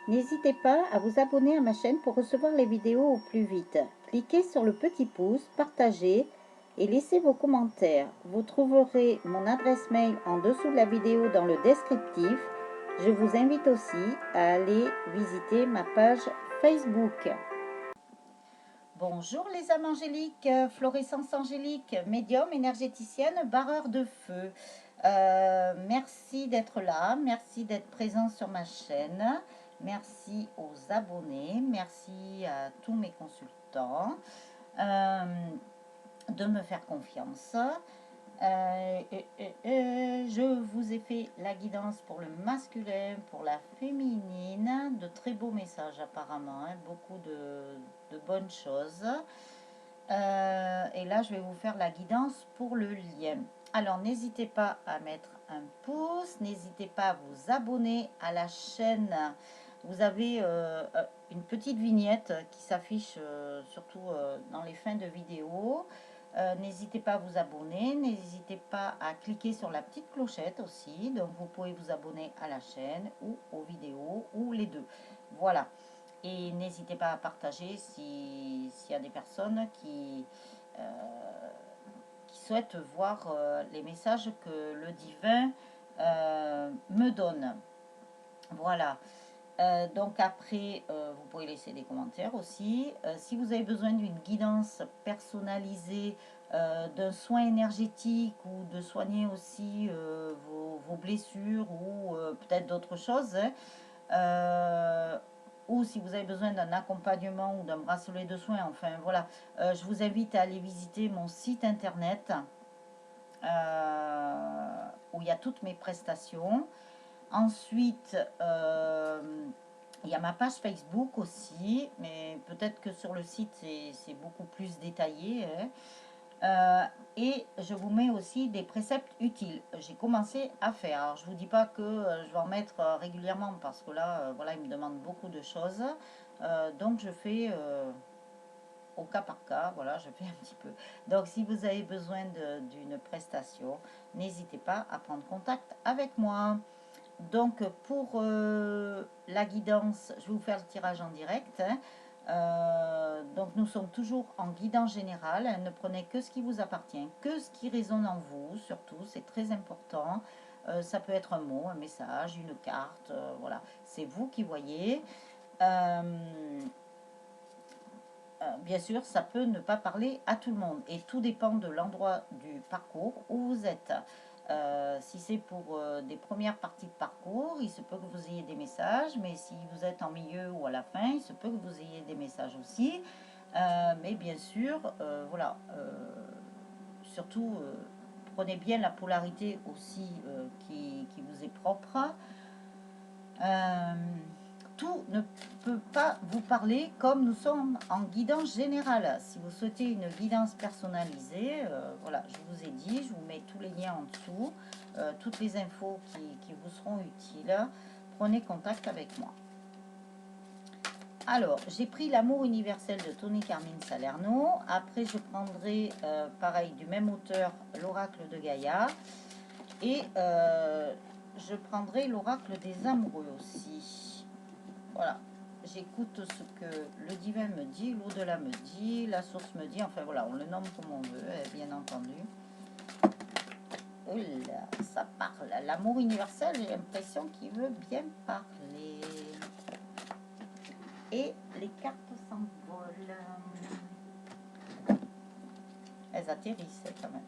N'hésitez pas à vous abonner à ma chaîne pour recevoir les vidéos au plus vite. Cliquez sur le petit pouce, partagez et laissez vos commentaires. Vous trouverez mon adresse mail en dessous de la vidéo dans le descriptif. Je vous invite aussi à aller visiter ma page Facebook. Bonjour les âmes angéliques, Florescence angélique, médium, énergéticienne, barreur de feu. Merci d'être là, merci d'être présent sur ma chaîne. Merci aux abonnés, merci à tous mes consultants de me faire confiance. Je vous ai fait la guidance pour le masculin, pour la féminine, de très beaux messages apparemment, hein, beaucoup de bonnes choses. Et là, je vais vous faire la guidance pour le lien. Alors, n'hésitez pas à mettre un pouce, n'hésitez pas à vous abonner à la chaîne. Vous avez une petite vignette qui s'affiche surtout dans les fins de vidéo. N'hésitez pas à vous abonner, n'hésitez pas à cliquer sur la petite clochette aussi. Donc, vous pouvez vous abonner à la chaîne ou aux vidéos ou les deux. Voilà. Et n'hésitez pas à partager s'il y a des personnes qui souhaitent voir les messages que le divin me donne. Voilà. Donc après, vous pouvez laisser des commentaires aussi. Si vous avez besoin d'une guidance personnalisée, d'un soin énergétique ou de soigner aussi vos blessures ou peut-être d'autres choses, ou si vous avez besoin d'un accompagnement ou d'un bracelet de soins, enfin voilà, je vous invite à aller visiter mon site internet où il y a toutes mes prestations. Ensuite, il y a ma page Facebook aussi, mais peut-être que sur le site c'est beaucoup plus détaillé, hein. Et je vous mets aussi des préceptes utiles. J'ai commencé à faire. Alors, je ne vous dis pas que je vais en mettre régulièrement parce que là, voilà, ils me demandent beaucoup de choses. Donc, je fais au cas par cas. Voilà, je fais un petit peu. Donc, si vous avez besoin d'une prestation, n'hésitez pas à prendre contact avec moi. Donc, pour la guidance, je vais vous faire le tirage en direct, hein. Donc nous sommes toujours en guidance générale, hein. Ne prenez que ce qui vous appartient, que ce qui résonne en vous, surtout, c'est très important. Ça peut être un mot, un message, une carte, voilà, c'est vous qui voyez. Bien sûr, ça peut ne pas parler à tout le monde et tout dépend de l'endroit du parcours où vous êtes. Si c'est pour des premières parties de parcours, il se peut que vous ayez des messages, mais si vous êtes en milieu ou à la fin, il se peut que vous ayez des messages aussi. Mais bien sûr, voilà, surtout, prenez bien la polarité aussi qui vous est propre. Tout ne peut pas vous parler comme nous sommes en guidance générale. Si vous souhaitez une guidance personnalisée, voilà, je vous ai dit, je vous mets tous les liens en dessous, toutes les infos qui vous seront utiles. Prenez contact avec moi. Alors, j'ai pris l'amour universel de Tony Carmine Salerno. Après, je prendrai, pareil, du même auteur, l'oracle de Gaïa. Et je prendrai l'oracle des amoureux aussi. Voilà, j'écoute ce que le divin me dit, l'au-delà me dit, la source me dit, enfin voilà, on le nomme comme on veut, bien entendu. Oula, ça parle. L'amour universel, j'ai l'impression qu'il veut bien parler. Et les cartes s'envolent. Elles atterrissent quand même.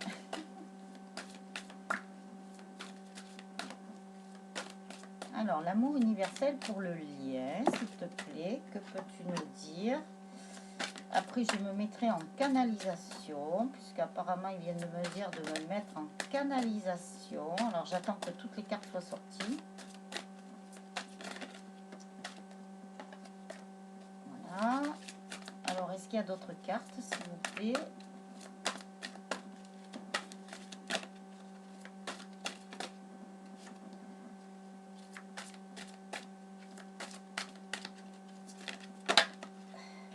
Alors, l'amour universel pour le lien, s'il te plaît, que peux-tu nous dire? Après, je me mettrai en canalisation, puisqu'apparemment, ils viennent de me dire de me mettre en canalisation. Alors, j'attends que toutes les cartes soient sorties. Voilà. Alors, est-ce qu'il y a d'autres cartes, s'il vous plaît?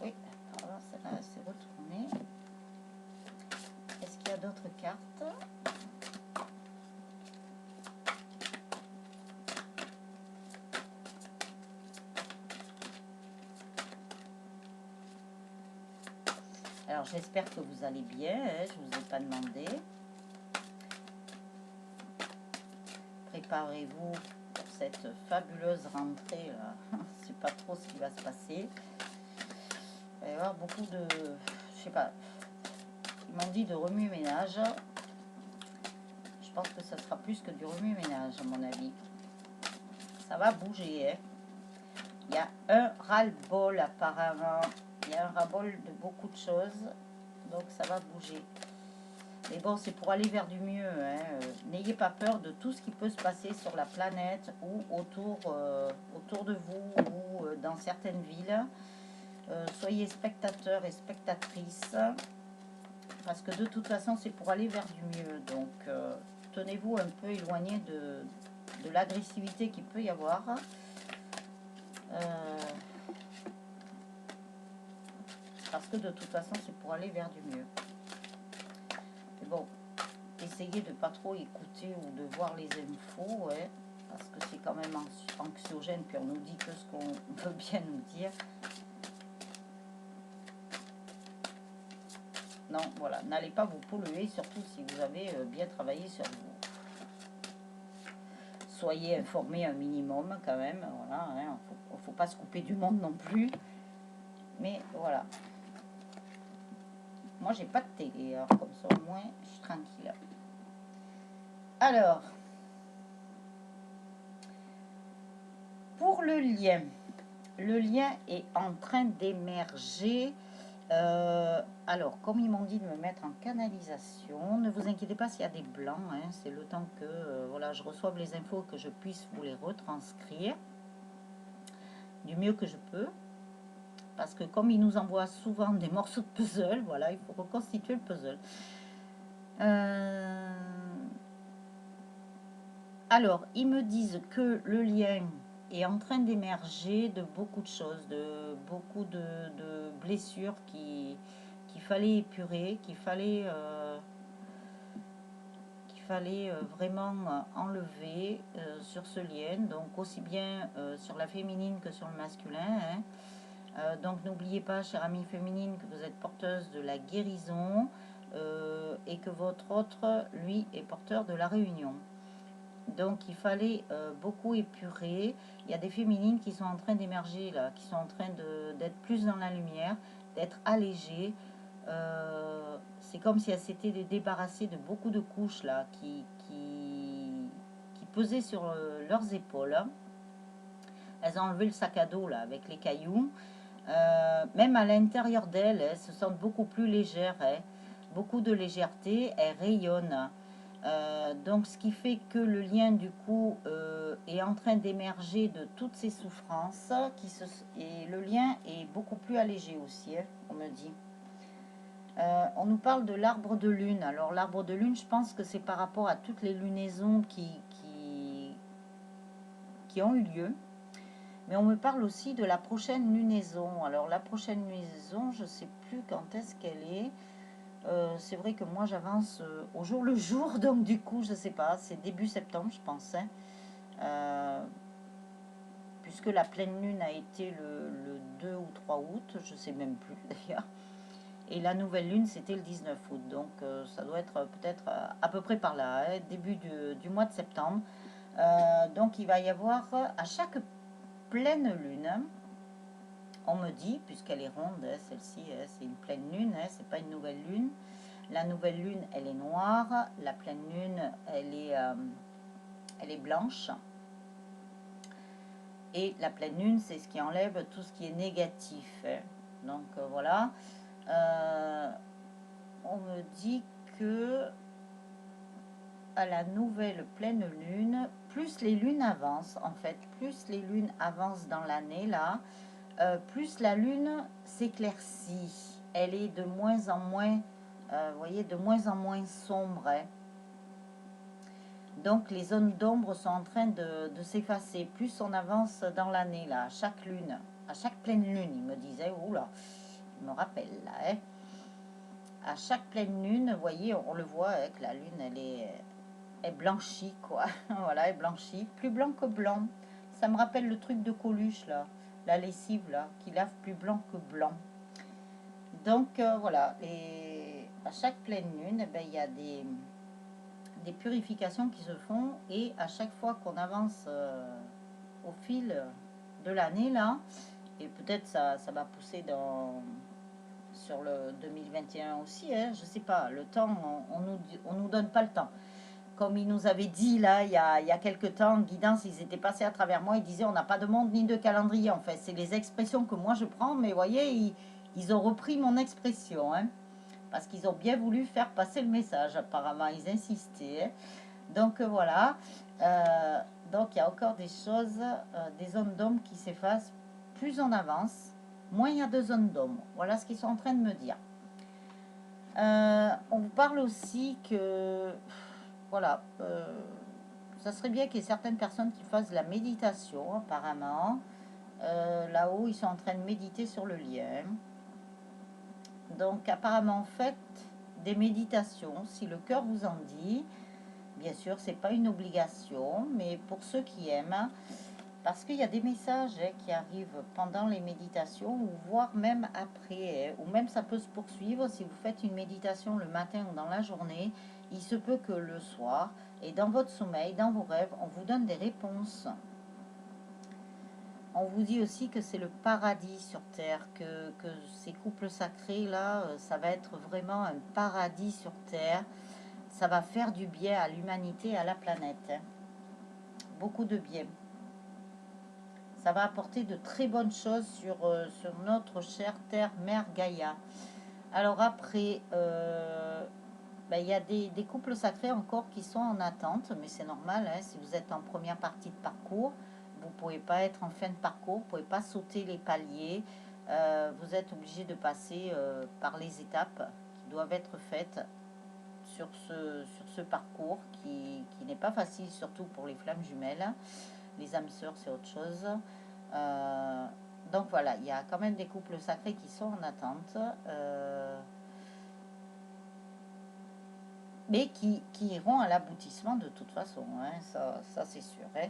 Oui, alors, celle-là, c'est retourné. Est-ce qu'il y a d'autres cartes? Alors j'espère que vous allez bien, hein, je ne vous ai pas demandé. Préparez-vous pour cette fabuleuse rentrée là. Je ne sais pas trop ce qui va se passer. Il va y avoir beaucoup de... Je sais pas. Ils m'ont dit de remue-ménage. Je pense que ça sera plus que du remue-ménage à mon avis. Ça va bouger, hein. Il y a un ras-le-bol apparemment. Il y a un ras-le-bol de beaucoup de choses. Donc ça va bouger. Mais bon, c'est pour aller vers du mieux. Hein. N'ayez pas peur de tout ce qui peut se passer sur la planète ou autour de vous ou dans certaines villes. Soyez spectateurs et spectatrices. Parce que de toute façon, c'est pour aller vers du mieux. Donc, tenez-vous un peu éloigné de l'agressivité qu'il peut y avoir. Parce que de toute façon, c'est pour aller vers du mieux. Mais bon, essayez de pas trop écouter ou de voir les infos, ouais, parce que c'est quand même anxiogène, puis on nous dit que ce qu'on veut bien nous dire. Non, voilà, n'allez pas vous polluer, surtout si vous avez bien travaillé sur vous. Soyez informés un minimum quand même, voilà, hein, faut pas se couper du monde non plus. Mais voilà. Moi, j'ai pas de télé, alors comme ça au moins, je suis tranquille. Alors, pour le lien est en train d'émerger. Alors, comme ils m'ont dit de me mettre en canalisation, ne vous inquiétez pas s'il y a des blancs, hein, c'est le temps que voilà, je reçoive les infos, que je puisse vous les retranscrire du mieux que je peux. Parce que comme ils nous envoient souvent des morceaux de puzzle, voilà, il faut reconstituer le puzzle. Alors, ils me disent que le lien est en train d'émerger de beaucoup de choses, de beaucoup de blessures qu'il fallait épurer, qu'il fallait vraiment enlever sur ce lien, donc aussi bien sur la féminine que sur le masculin. Hein. Donc n'oubliez pas, chère amie féminine, que vous êtes porteuse de la guérison et que votre autre, lui, est porteur de la réunion. Donc il fallait beaucoup épurer. Il y a des féminines qui sont en train d'émerger là, qui sont en train d'être plus dans la lumière, d'être allégées. C'est comme si elles s'étaient débarrassées de beaucoup de couches là qui pesaient sur leurs épaules. Elles ont enlevé le sac à dos là avec les cailloux. Même à l'intérieur d'elles, elles se sentent beaucoup plus légères. Hein. Beaucoup de légèreté, elles rayonnent. Donc ce qui fait que le lien du coup est en train d'émerger de toutes ces souffrances et le lien est beaucoup plus allégé aussi, hein, on me dit. On nous parle de l'arbre de lune. Alors l'arbre de lune, je pense que c'est par rapport à toutes les lunaisons qui ont eu lieu. Mais on me parle aussi de la prochaine lunaison. Alors la prochaine lunaison, je ne sais plus quand est-ce qu'elle est. C'est vrai que moi j'avance au jour le jour, donc du coup je sais pas, c'est début septembre je pense, hein. Puisque la pleine lune a été le 2 ou 3 août, je sais même plus d'ailleurs, et la nouvelle lune c'était le 19 août, donc ça doit être peut-être à peu près par là, hein, début du mois de septembre. Donc il va y avoir à chaque pleine lune, on me dit, puisqu'elle est ronde, hein, celle-ci, hein, c'est une pleine lune, hein, c'est pas une nouvelle lune. La nouvelle lune, elle est noire. La pleine lune, elle est blanche. Et la pleine lune, c'est ce qui enlève tout ce qui est négatif. Hein. Donc voilà. On me dit que à la nouvelle pleine lune, plus les lunes avancent, en fait, plus les lunes avancent dans l'année, là, plus la lune s'éclaircit. Elle est de moins en moins... vous voyez, de moins en moins sombre. Hein. Donc les zones d'ombre sont en train de s'effacer. Plus on avance dans l'année, là, à chaque lune, à chaque pleine lune, il me disait, oula, il me rappelle là, hein. À chaque pleine lune, vous voyez, on le voit, hein, que la lune, elle est blanchie, quoi. Voilà, elle est blanchie, plus blanc que blanc. Ça me rappelle le truc de Coluche, là, la lessive, là, qui lave plus blanc que blanc. Donc voilà, à chaque pleine lune, eh ben, il y a des purifications qui se font et à chaque fois qu'on avance au fil de l'année là, et peut-être ça va pousser sur le 2021 aussi, hein, je sais pas, le temps, on nous donne pas le temps. Comme il nous avait dit là, il y a quelques temps, en guidance, ils étaient passés à travers moi, ils disaient on n'a pas de monde ni de calendrier. En fait, c'est les expressions que moi je prends, mais vous voyez, ils ont repris mon expression, hein, parce qu'ils ont bien voulu faire passer le message, apparemment, ils insistaient, hein. Donc voilà, Euh, donc il y a encore des choses, des zones d'ombre qui s'effacent. Plus on avance, moins il y a de zones d'ombre. Voilà ce qu'ils sont en train de me dire. On vous parle aussi que, voilà, ça serait bien qu'il y ait certaines personnes qui fassent de la méditation, apparemment. Là-haut, ils sont en train de méditer sur le lien. Donc, apparemment, faites des méditations si le cœur vous en dit. Bien sûr, c'est pas une obligation, mais pour ceux qui aiment, parce qu'il y a des messages qui arrivent pendant les méditations, ou voire même après, ou même ça peut se poursuivre si vous faites une méditation le matin ou dans la journée. Il se peut que le soir, et dans votre sommeil, dans vos rêves, on vous donne des réponses. On vous dit aussi que c'est le paradis sur Terre, que ces couples sacrés là, ça va être vraiment un paradis sur Terre. Ça va faire du bien à l'humanité et à la planète, hein. Beaucoup de bien. Ça va apporter de très bonnes choses sur notre chère Terre, Mère Gaïa. Alors après, ben, il y a des couples sacrés encore qui sont en attente, mais c'est normal, hein, si vous êtes en première partie de parcours, vous ne pouvez pas être en fin de parcours, vous ne pouvez pas sauter les paliers, vous êtes obligé de passer par les étapes qui doivent être faites sur ce parcours qui n'est pas facile, surtout pour les flammes jumelles. Les âmes sœurs, c'est autre chose. Euh, donc voilà, il y a quand même des couples sacrés qui sont en attente, mais qui iront à l'aboutissement de toute façon, hein, ça c'est sûr, hein.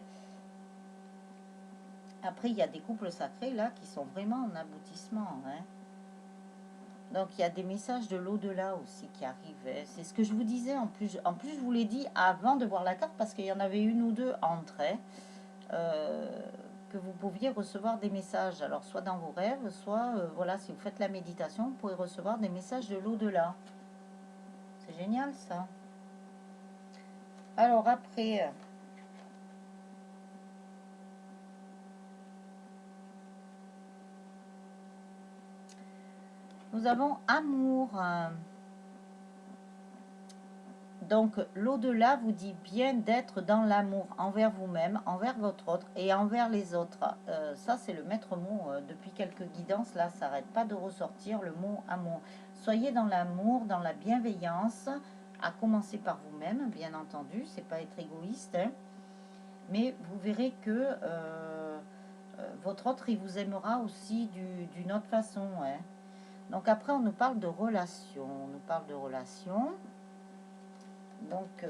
Après, il y a des couples sacrés là qui sont vraiment en aboutissement, hein. Donc il y a des messages de l'au-delà aussi qui arrivent, hein. C'est ce que je vous disais en plus je vous l'ai dit avant de voir la carte parce qu'il y en avait une ou deux entre, hein, que vous pouviez recevoir des messages. Alors soit dans vos rêves, soit voilà, si vous faites la méditation, vous pouvez recevoir des messages de l'au-delà. C'est génial ça. Alors après, nous avons amour. Donc l'au-delà vous dit bien d'être dans l'amour envers vous-même, envers votre autre et envers les autres. Ça c'est le maître mot depuis quelques guidances, là ça n'arrête pas de ressortir le mot amour. Soyez dans l'amour, dans la bienveillance, à commencer par vous-même, bien entendu, c'est pas être égoïste, hein, mais vous verrez que votre autre il vous aimera aussi d'une autre façon, hein. Donc après on nous parle de relations, on nous parle de relations. Donc,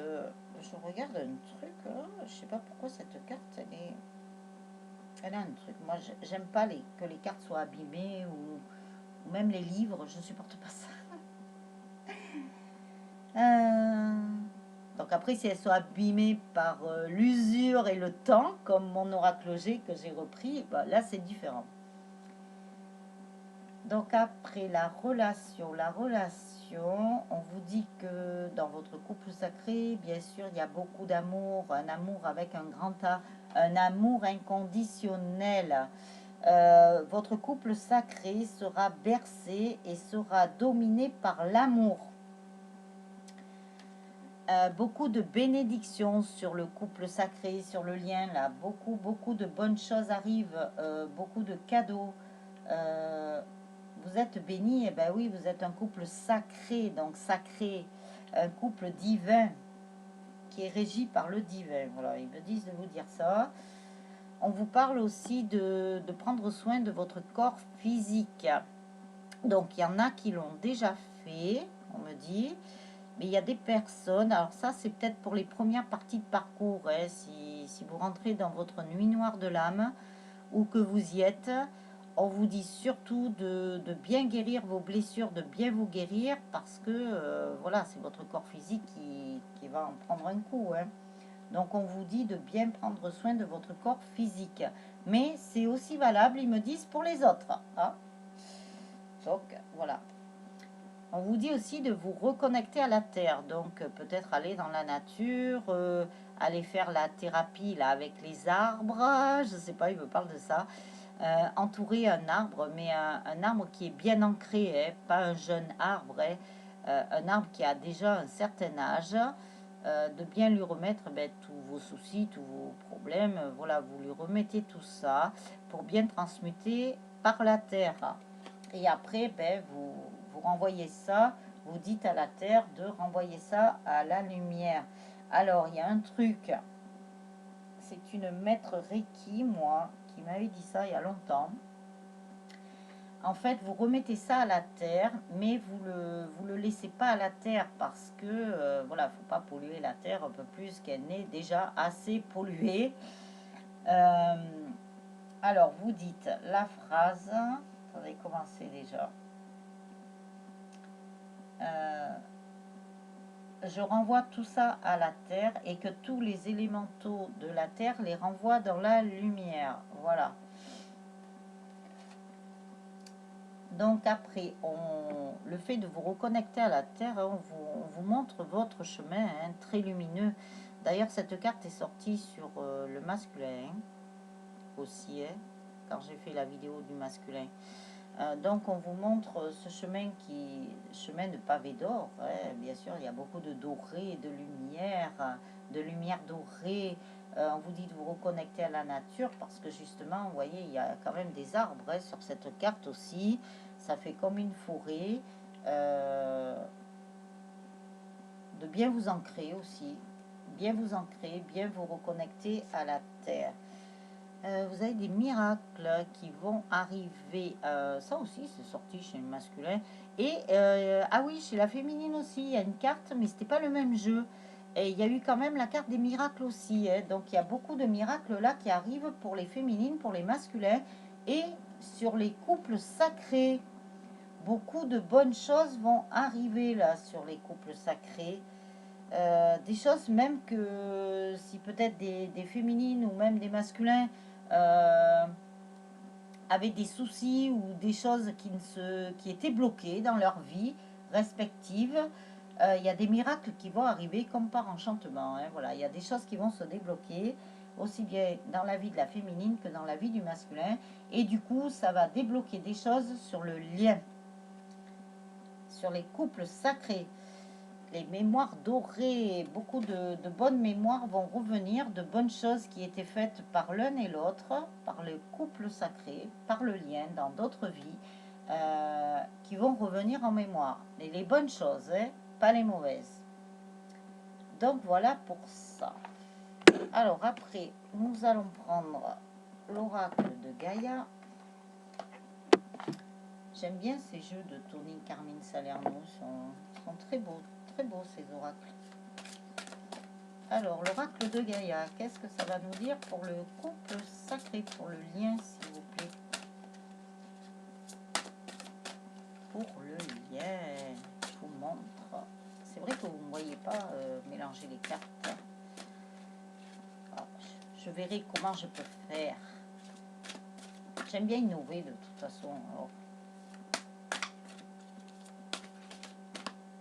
je regarde un truc, je sais pas pourquoi cette carte, elle a un truc. Moi, j'aime pas que les cartes soient abîmées ou même les livres, je supporte pas ça. Euh, donc après, si elles sont abîmées par l'usure et le temps, comme mon oraclogé que j'ai repris, bah, là c'est différent. Donc après la relation, on vous dit que dans votre couple sacré, bien sûr, il y a beaucoup d'amour, un amour avec un grand A, un amour inconditionnel. Votre couple sacré sera bercé et sera dominé par l'amour. Beaucoup de bénédictions sur le couple sacré, sur le lien, là. Beaucoup de bonnes choses arrivent, beaucoup de cadeaux. Euh, vous êtes bénis, et ben oui, vous êtes un couple sacré, donc sacré, un couple divin qui est régi par le divin. Voilà, ils me disent de vous dire ça. On vous parle aussi de prendre soin de votre corps physique. Donc, il y en a qui l'ont déjà fait, on me dit. Mais il y a des personnes, alors ça c'est peut-être pour les premières parties de parcours, hein, si vous rentrez dans votre nuit noire de l'âme ou que vous y êtes, On vous dit surtout de bien guérir vos blessures, de bien vous guérir, parce que voilà, c'est votre corps physique qui va en prendre un coup, hein. Donc on vous dit de bien prendre soin de votre corps physique. Mais c'est aussi valable, ils me disent, pour les autres, hein. Donc voilà. On vous dit aussi de vous reconnecter à la terre. Donc peut-être aller dans la nature, aller faire la thérapie là avec les arbres. Je sais pas, il me parle de ça. Entourer un arbre, mais un arbre qui est bien ancré, hein, pas un jeune arbre, hein, un arbre qui a déjà un certain âge, de bien lui remettre tous vos soucis, tous vos problèmes, voilà, vous lui remettez tout ça pour bien transmuter par la terre. Et après, vous renvoyez ça, vous dites à la terre de renvoyer ça à la lumière. Alors, il y a un truc, c'est une maître Reiki, moi, qui m'avait dit ça il y a longtemps. En fait, vous remettez ça à la terre, mais vous le laissez pas à la terre parce que, voilà, faut pas polluer la terre un peu plus qu'elle n'est déjà assez polluée. Euh, alors, vous dites la phrase, attendez, commencez déjà. Je renvoie tout ça à la terre et que tous les élémentaux de la terre les renvoient dans la lumière. Voilà. Donc après, le fait de vous reconnecter à la terre, hein, on vous montre votre chemin, hein, très lumineux. D'ailleurs, cette carte est sortie sur le masculin aussi, hein, quand j'ai fait la vidéo du masculin. Donc on vous montre ce chemin chemin de pavé d'or, hein. Bien sûr il y a beaucoup de doré, de lumière dorée. On vous dit de vous reconnecter à la nature parce que justement, vous voyez, il y a quand même des arbres, hein, sur cette carte aussi. Ça fait comme une forêt. De bien vous ancrer aussi, bien vous ancrer, bien vous reconnecter à la terre. Vous avez des miracles qui vont arriver. Ça aussi, c'est sorti chez le masculin. Et, ah oui, chez la féminine aussi, il y a une carte, mais c'était pas le même jeu. Et il y a eu quand même la carte des miracles aussi, hein. Donc, il y a beaucoup de miracles là qui arrivent pour les féminines, pour les masculins. Et sur les couples sacrés, beaucoup de bonnes choses vont arriver là sur les couples sacrés. Des choses même que si peut-être des féminines ou même des masculins avaient des soucis ou des choses qui étaient bloquées dans leur vie respective, il y a des miracles qui vont arriver comme par enchantement, hein. Voilà, il y a des choses qui vont se débloquer aussi bien dans la vie de la féminine que dans la vie du masculin, et du coup ça va débloquer des choses sur le lien, sur les couples sacrés. Les mémoires dorées, beaucoup de bonnes mémoires vont revenir, de bonnes choses qui étaient faites par l'un et l'autre, par le couple sacré, par le lien dans d'autres vies, qui vont revenir en mémoire. Et les bonnes choses, hein, pas les mauvaises. Donc voilà pour ça. Alors après, nous allons prendre l'oracle de Gaïa. J'aime bien ces jeux de Tony Carmine Salerno, sont très beaux ces oracles. Alors, l'oracle de Gaïa, qu'est-ce que ça va nous dire pour le couple sacré, pour le lien, s'il vous plaît? Pour le lien, je vous montre. C'est vrai que vous ne voyez pas mélanger les cartes. Ah, je verrai comment je peux faire. J'aime bien innover de toute façon. Alors.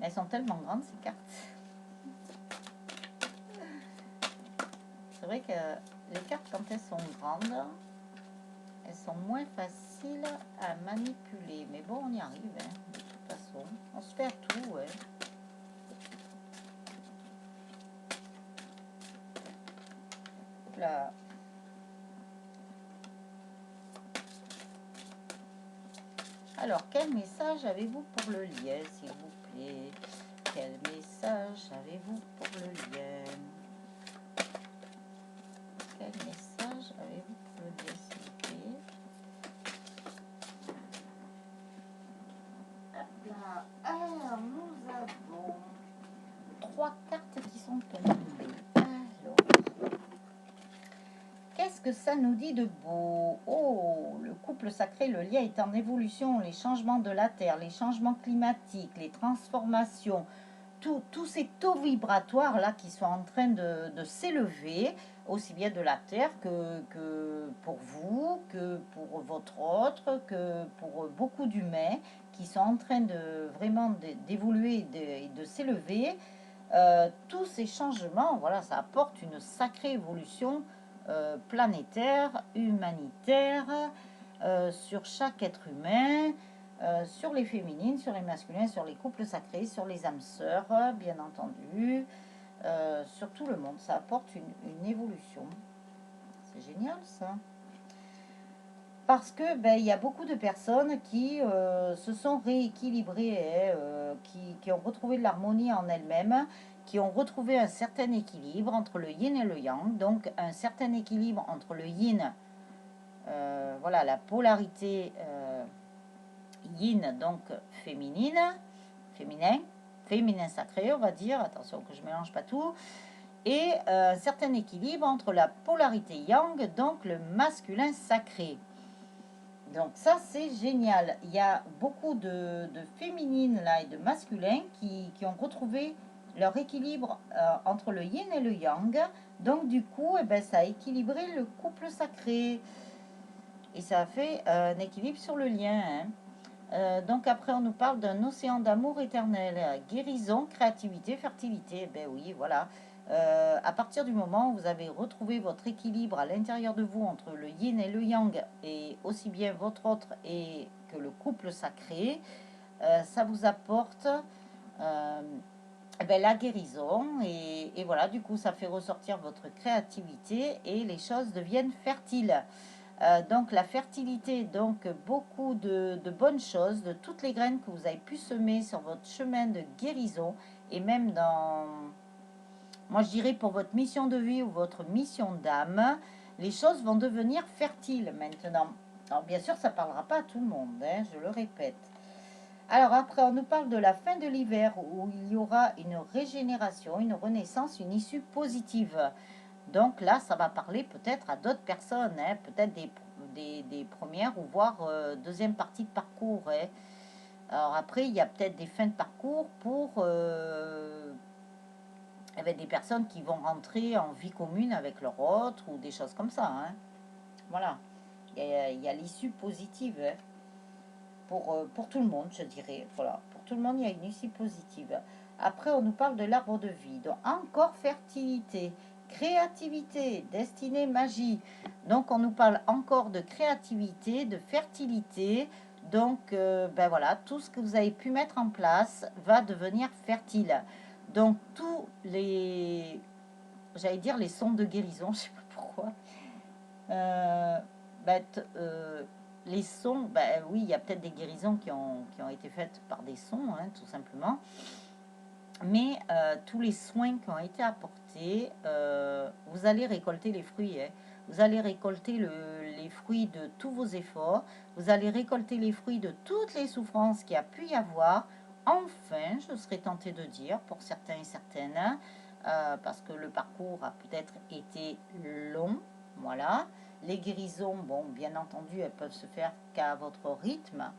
Elles sont tellement grandes ces cartes. C'est vrai que les cartes, quand elles sont grandes, elles sont moins faciles à manipuler. Mais bon, on y arrive, hein, de toute façon. On se fait à tout, ouais. Là. Alors, quel message avez-vous pour le lien, s'il vous plaît? Quel message avez-vous pour le lien? Quel message avez-vous pour le lien, s'il vous plaît? Hop là. Alors, nous avons 3 cartes qui sont tombées. Alors, qu'est-ce que ça nous dit de beau? Oh, le couple sacré, le lien est en évolution, les changements de la Terre, les changements climatiques, les transformations, tous ces taux vibratoires là qui sont en train de s'élever, aussi bien de la Terre que pour vous, que pour votre autre, que pour beaucoup d'humains qui sont en train de vraiment d'évoluer et de s'élever. Tous ces changements, voilà, ça apporte une sacrée évolution planétaire, humanitaire, sur chaque être humain, sur les féminines, sur les masculins, sur les couples sacrés, sur les âmes sœurs, bien entendu, sur tout le monde. Ça apporte une évolution. C'est génial ça. Parce que ben, il y a beaucoup de personnes qui se sont rééquilibrées, qui ont retrouvé de l'harmonie en elles-mêmes, qui ont retrouvé un certain équilibre entre le yin et le yang, donc un certain équilibre entre le yin, voilà, la polarité yin, donc féminin sacré, on va dire, attention que je mélange pas tout, et un certain équilibre entre la polarité yang, donc le masculin sacré. Donc ça, c'est génial. Il y a beaucoup de féminines là et de masculins qui ont retrouvé leur équilibre entre le yin et le yang. Donc du coup, eh ben, ça a équilibré le couple sacré. Et ça a fait un équilibre sur le lien. Donc après, on nous parle d'un océan d'amour éternel. Guérison, créativité, fertilité. Ben oui, voilà. À partir du moment où vous avez retrouvé votre équilibre à l'intérieur de vous entre le yin et le yang, et aussi bien votre autre et que le couple sacré, ça vous apporte ben, la guérison. Et voilà, du coup, ça fait ressortir votre créativité et les choses deviennent fertiles. Donc la fertilité, donc beaucoup de bonnes choses, de toutes les graines que vous avez pu semer sur votre chemin de guérison et même dans, moi je dirais pour votre mission de vie ou votre mission d'âme, les choses vont devenir fertiles maintenant. Alors bien sûr ça ne parlera pas à tout le monde, hein, je le répète. Alors après on nous parle de la fin de l'hiver où il y aura une régénération, une renaissance, une issue positive. Donc là, ça va parler peut-être à d'autres personnes, hein, peut-être des premières ou voire deuxième partie de parcours. Hein. Alors après, il y a peut-être des fins de parcours pour des personnes qui vont rentrer en vie commune avec leur autre ou des choses comme ça. Hein. Voilà, il y a l'issue positive hein, pour tout le monde, je dirais. Voilà, pour tout le monde, il y a une issue positive. Après, on nous parle de l'arbre de vie. Donc, encore fertilité. Créativité, destinée, magie. Donc, on nous parle encore de créativité, de fertilité. Donc, ben voilà, tout ce que vous avez pu mettre en place va devenir fertile. Donc, tous les, j'allais dire les sons de guérison, je sais pas pourquoi. Ben, les sons, ben oui, il y a peut-être des guérisons qui ont été faites par des sons, hein, tout simplement. Mais tous les soins qui ont été apportés, vous allez récolter les fruits. Hein. Vous allez récolter les fruits de tous vos efforts. Vous allez récolter les fruits de toutes les souffrances qu'il y a pu y avoir. Enfin, je serais tentée de dire, pour certains et certaines, parce que le parcours a peut-être été long. Voilà. Les guérisons, bon, bien entendu, elles peuvent se faire qu'à votre rythme.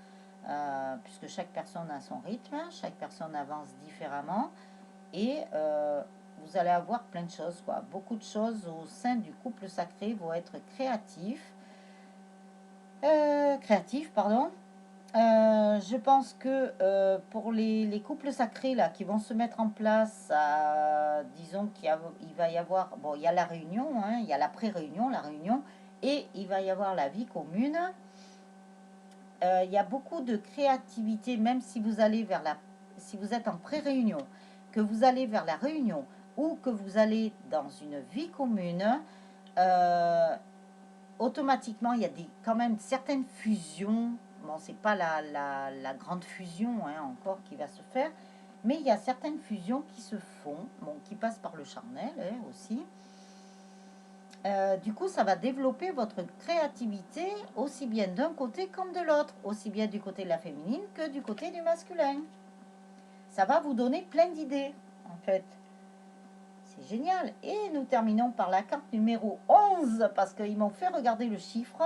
Puisque chaque personne a son rythme, chaque personne avance différemment et vous allez avoir plein de choses, quoi. Beaucoup de choses au sein du couple sacré vont être créatifs, pardon. Je pense que pour les couples sacrés là qui vont se mettre en place, disons qu'il va y avoir, bon, il y a la réunion, hein, il y a la pré-réunion, la réunion, et il va y avoir la vie commune. Il y a beaucoup de créativité, même si vous allez si vous êtes en pré-réunion, que vous allez vers la réunion ou que vous allez dans une vie commune, automatiquement, il y a quand même certaines fusions. Bon, c'est pas la grande fusion hein, encore qui va se faire, mais il y a certaines fusions qui se font, bon, qui passent par le charnel hein, aussi. Du coup, ça va développer votre créativité aussi bien d'un côté comme de l'autre, aussi bien du côté de la féminine que du côté du masculin. Ça va vous donner plein d'idées, en fait. C'est génial. Et nous terminons par la carte numéro 11, parce qu'ils m'ont fait regarder le chiffre.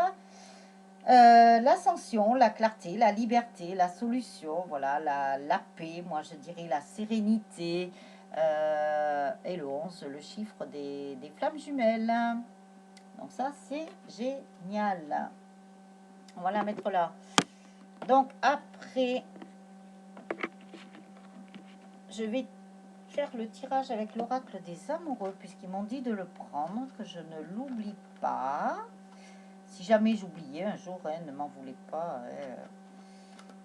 L'ascension, la clarté, la liberté, la solution, voilà, la paix, moi je dirais la sérénité. Et le 11, le chiffre des flammes jumelles. Donc ça, c'est génial. On va la mettre là. Donc après, je vais faire le tirage avec l'oracle des amoureux, puisqu'ils m'ont dit de le prendre, que je ne l'oublie pas. Si jamais j'oubliais un jour, hein, ne m'en voulez pas.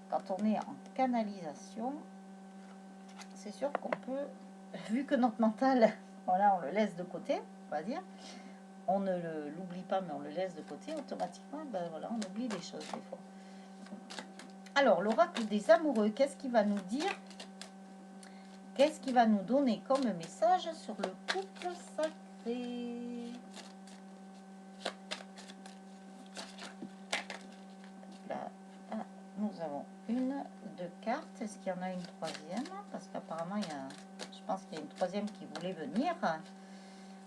Quand on est en canalisation, c'est sûr qu'on peut, vu que notre mental, voilà, on le laisse de côté, on va dire, on ne l'oublie pas, mais on le laisse de côté, automatiquement, ben voilà, on oublie des choses des fois. Alors, l'oracle des amoureux, qu'est-ce qu'il va nous dire? Qu'est-ce qu'il va nous donner comme message sur le couple sacré? Là, nous avons une, deux cartes. Est-ce qu'il y en a une troisième? Parce qu'apparemment, je pense qu'il y a une troisième qui voulait venir.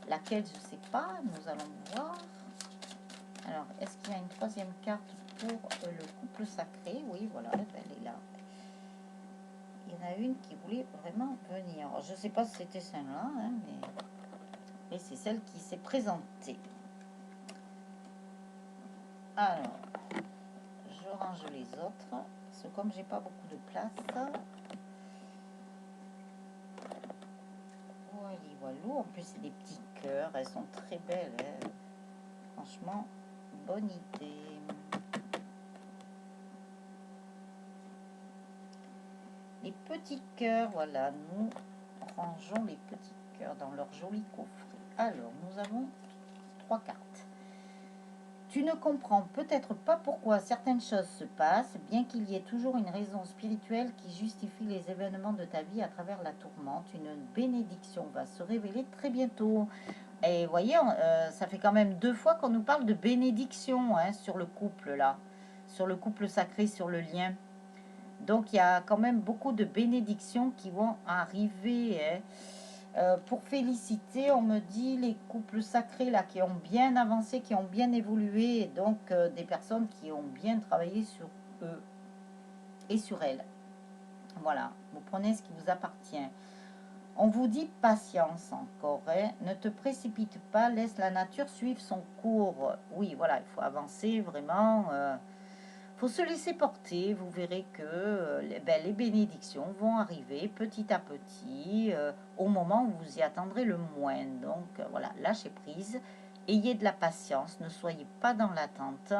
Laquelle, je ne sais pas. Nous allons voir. Alors, est-ce qu'il y a une troisième carte pour le couple sacré? Oui, voilà, elle est là. Il y en a une qui voulait vraiment venir. Alors, je ne sais pas si c'était celle-là, hein, mais c'est celle qui s'est présentée. Alors, je range les autres, parce que comme j'ai pas beaucoup de place, voilà, en plus c'est des petits cœurs, elles sont très belles, hein. Franchement, bonne idée. Les petits cœurs, voilà, nous rangeons les petits cœurs dans leur joli coffret. Alors, nous avons 3 cartes. Tu ne comprends peut-être pas pourquoi certaines choses se passent, bien qu'il y ait toujours une raison spirituelle qui justifie les événements de ta vie à travers la tourmente. Une bénédiction va se révéler très bientôt. Et vous voyez, ça fait quand même 2 fois qu'on nous parle de bénédiction, hein, sur le couple là, sur le couple sacré, sur le lien. Donc il y a quand même beaucoup de bénédictions qui vont arriver, hein. Pour féliciter, on me dit les couples sacrés là qui ont bien avancé, qui ont bien évolué, et donc des personnes qui ont bien travaillé sur eux et sur elles. Voilà, vous prenez ce qui vous appartient. On vous dit patience encore, hein. Ne te précipite pas, laisse la nature suivre son cours. Oui, voilà, il faut avancer vraiment. Faut se laisser porter, vous verrez que les bénédictions vont arriver petit à petit au moment où vous y attendrez le moins. Donc voilà, lâchez prise, ayez de la patience, ne soyez pas dans l'attente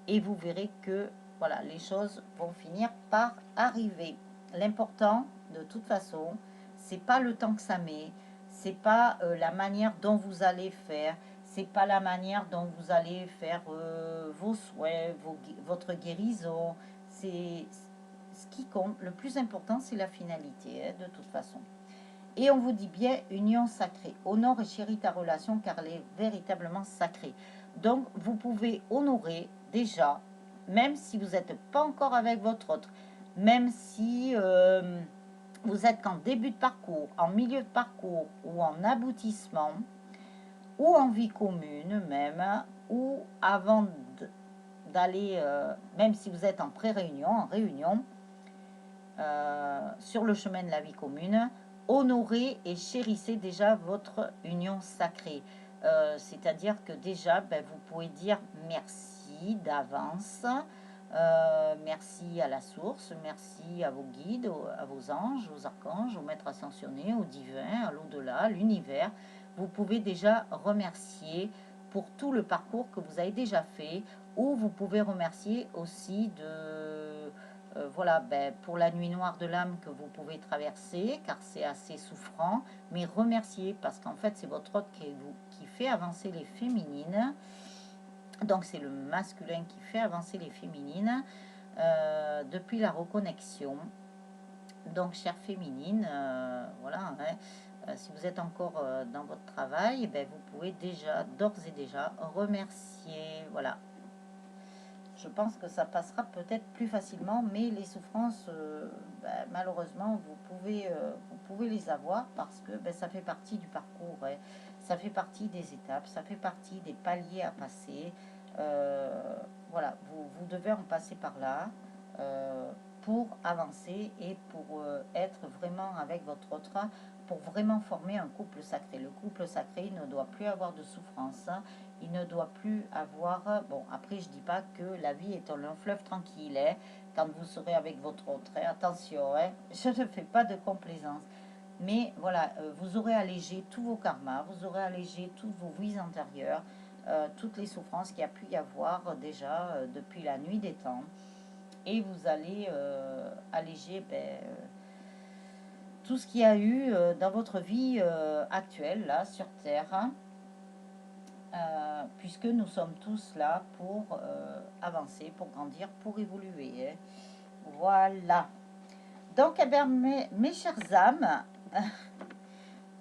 et vous verrez que voilà, les choses vont finir par arriver. L'important, de toute façon, c'est pas le temps que ça met, c'est pas la manière dont vous allez faire, c'est pas la manière dont vous allez faire vos soins, votre guérison. C'est ce qui compte. Le plus important, c'est la finalité, hein, de toute façon. Et on vous dit bien union sacrée. Honore et chéris ta relation car elle est véritablement sacrée. Donc, vous pouvez honorer déjà, même si vous n'êtes pas encore avec votre autre, même si vous êtes qu'en début de parcours, en milieu de parcours ou en aboutissement, ou en vie commune même, ou avant d'aller, même si vous êtes en pré-réunion, en réunion, sur le chemin de la vie commune, honorez et chérissez déjà votre union sacrée. C'est-à-dire que déjà, vous pouvez dire merci d'avance, merci à la source, merci à vos guides, à vos anges, aux archanges, aux maîtres ascensionnés, au divin, à l'au-delà, à l'univers. Vous pouvez déjà remercier pour tout le parcours que vous avez déjà fait, ou vous pouvez remercier aussi de voilà, pour la nuit noire de l'âme que vous pouvez traverser, car c'est assez souffrant, mais remerciez, parce qu'en fait, c'est votre hôte qui fait avancer les féminines. Donc, c'est le masculin qui fait avancer les féminines depuis la reconnexion. Donc, chère féminine, voilà, hein, si vous êtes encore dans votre travail, vous pouvez déjà, d'ores et déjà, remercier, voilà. je pense que ça passera peut-être plus facilement, mais les souffrances, malheureusement, vous pouvez les avoir parce que ça fait partie du parcours, hein. Ça fait partie des étapes, ça fait partie des paliers à passer. Voilà, vous devez en passer par là pour avancer et pour être vraiment avec votre autre, pour vraiment former un couple sacré. Le couple sacré ne doit plus avoir de souffrance, hein. Il ne doit plus avoir... Bon, après, je dis pas que la vie est un long fleuve tranquille, hein. Quand vous serez avec votre autre, hein, attention, hein, je ne fais pas de complaisance. Mais voilà, vous aurez allégé tous vos karmas, vous aurez allégé toutes vos vies antérieures, toutes les souffrances qu'il y a pu y avoir déjà depuis la nuit des temps. Et vous allez alléger tout ce qu'il y a eu dans votre vie actuelle, là, sur Terre, hein, puisque nous sommes tous là pour avancer, pour grandir, pour évoluer, hein. Voilà. Donc, eh bien, mes chères âmes,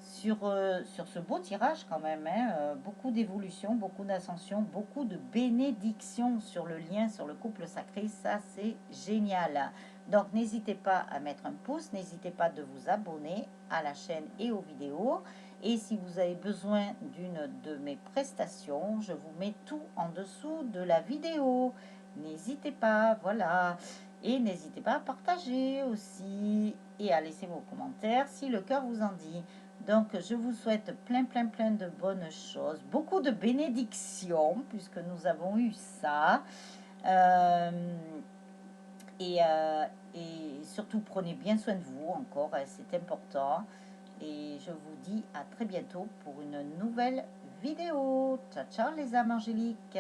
sur ce beau tirage quand même, hein, beaucoup d'évolution, beaucoup d'ascension, beaucoup de bénédictions sur le lien, sur le couple sacré, ça c'est génial. Donc n'hésitez pas à mettre un pouce, n'hésitez pas de vous abonner à la chaîne et aux vidéos. Et si vous avez besoin d'une de mes prestations, je vous mets tout en dessous de la vidéo. N'hésitez pas, voilà. Et n'hésitez pas à partager aussi et à laisser vos commentaires si le cœur vous en dit. Donc, je vous souhaite plein, plein, plein de bonnes choses, beaucoup de bénédictions, puisque nous avons eu ça. Euh, et, euh, et surtout, prenez bien soin de vous encore, hein, c'est important. Et je vous dis à très bientôt pour une nouvelle vidéo. Ciao, ciao les âmes angéliques.